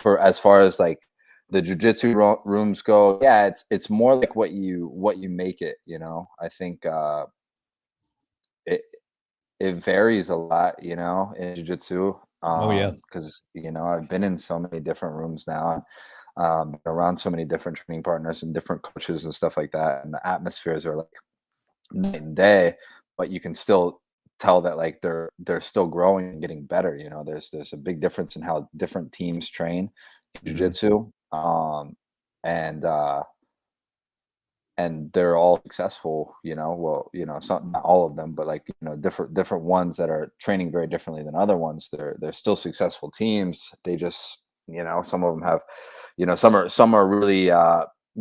for as far as like the jiu-jitsu rooms go, yeah, it's more like what you make it, you know. I think it it varies a lot, you know, in jiu-jitsu. Oh yeah. Because you know, I've been in so many different rooms now, around so many different training partners and different coaches and stuff like that, and the atmospheres are like night and day, but you can still tell that like they're still growing and getting better. You know, there's a big difference in how different teams train in Mhm. jiu-jitsu. And and they're all successful, you know. Well, you know, some, not all of them, but like, you know, different ones that are training very differently than other ones. They're still successful teams. They just, you know, some of them have, you know, some are really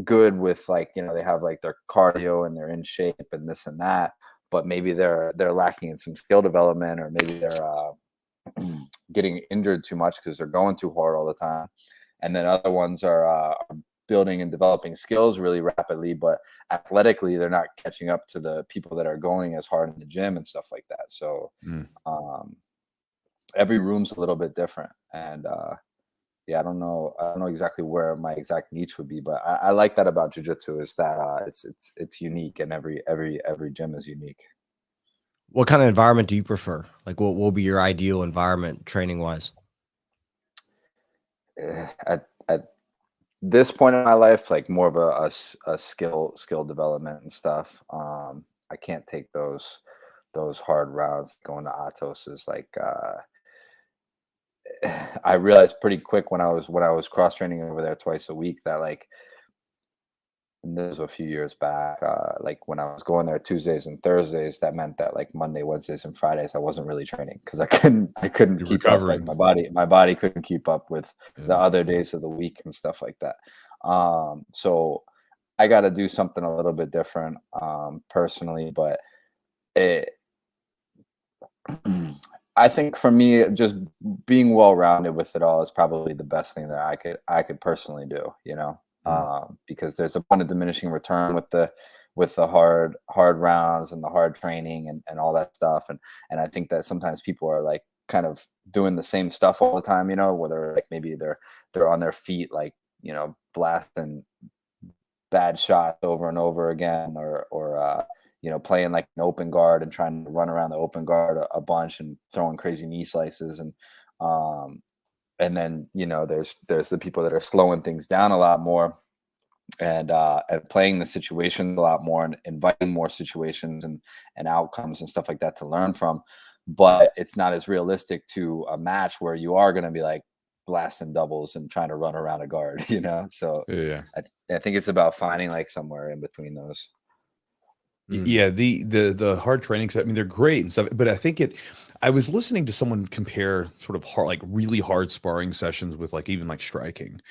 good with, like, you know, they have like their cardio and they're in shape and this and that, but maybe they're lacking in some skill development, or maybe they're getting injured too much because they're going too hard all the time. And then other ones are building and developing skills really rapidly, but athletically they're not catching up to the people that are going as hard in the gym and stuff like that. So Mm. every room's a little bit different. And yeah, I don't know exactly where my exact niche would be, but I like that about jiu-jitsu, is that it's unique, and every gym is unique. What kind of environment do you prefer? Like, what will be your ideal environment training wise? At this point in my life, like more of a skill development and stuff. I can't take those hard rounds. Going to Atos is like, I realized pretty quick when I was cross training over there twice a week, that like, and this was a few years back, like when I was going there Tuesdays and Thursdays, that meant that like Monday, Wednesdays, and Fridays I wasn't really training, because I couldn't You're keep up. Like recovering. my body couldn't keep up with the Yeah. other days of the week and stuff like that. So I got to do something a little bit different, personally, but it, I think for me, just being well rounded with it all is probably the best thing that I could personally do. You know, Mm. because there's a point of diminishing return with the hard rounds and the hard training and all that stuff. And I think that sometimes people are like kind of doing the same stuff all the time. You know, whether like maybe they're on their feet, like, you know, blasting bad shots over and over again, or you know, playing like an open guard and trying to run around the open guard a bunch and throwing crazy knee slices. Um and then, you know, there's the people that are slowing things down a lot more, and playing the situations a lot more, and inviting more situations and outcomes and stuff like that to learn from. But it's not as realistic to a match where you are going to be like blasting doubles and trying to run around a guard, you know. So Yeah. I think it's about finding like somewhere in between those. Mm. Yeah, the hard trainings, I mean, they're great and stuff, but I think I was listening to someone compare sort of hard, like really hard sparring sessions with like even like striking.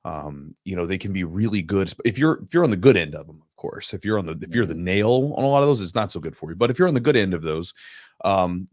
You know, they can be really good if you're on the good end of them, of course. If you're the Mhm. nail on a lot of those, it's not so good for you. But if you're on the good end of those,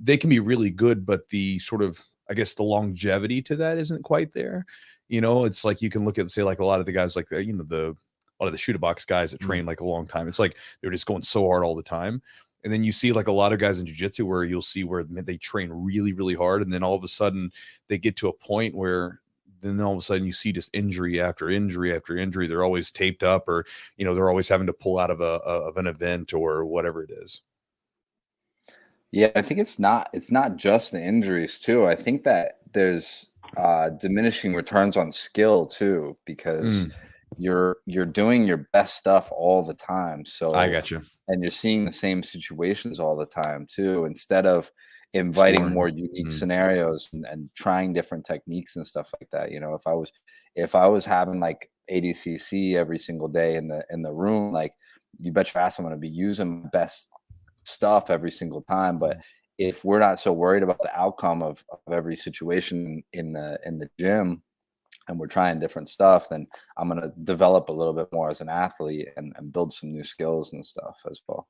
they can be really good, but the sort of, I guess, the longevity to that isn't quite there. You know, it's like you can look at, say, like a lot of the guys, like you know, a lot of the shoot box guys that Mm. train like a long time. It's like they're just going so hard all the time. And then you see like a lot of guys in jiu-jitsu where you'll see where they train really, really hard. And then all of a sudden they get to a point where then all of a sudden you see just injury after injury after injury. They're always taped up, or, you know, they're always having to pull out of of an event or whatever it is. Yeah, I think it's not just the injuries too. I think that there's diminishing returns on skill too, because Mm, you're doing your best stuff all the time. I So, got you. and you're seeing the same situations all the time too, instead of inviting more Exploring. unique Mm, scenarios and trying different techniques and stuff like that. You know, if I was having like ADCC every single day in the room, like, you bet your ass I'm going to be using my best stuff every single time. But if we're not so worried about the outcome of every situation in the gym, and we're trying different stuff, then I'm going to develop a little bit more as an athlete, and build some new skills and stuff as well.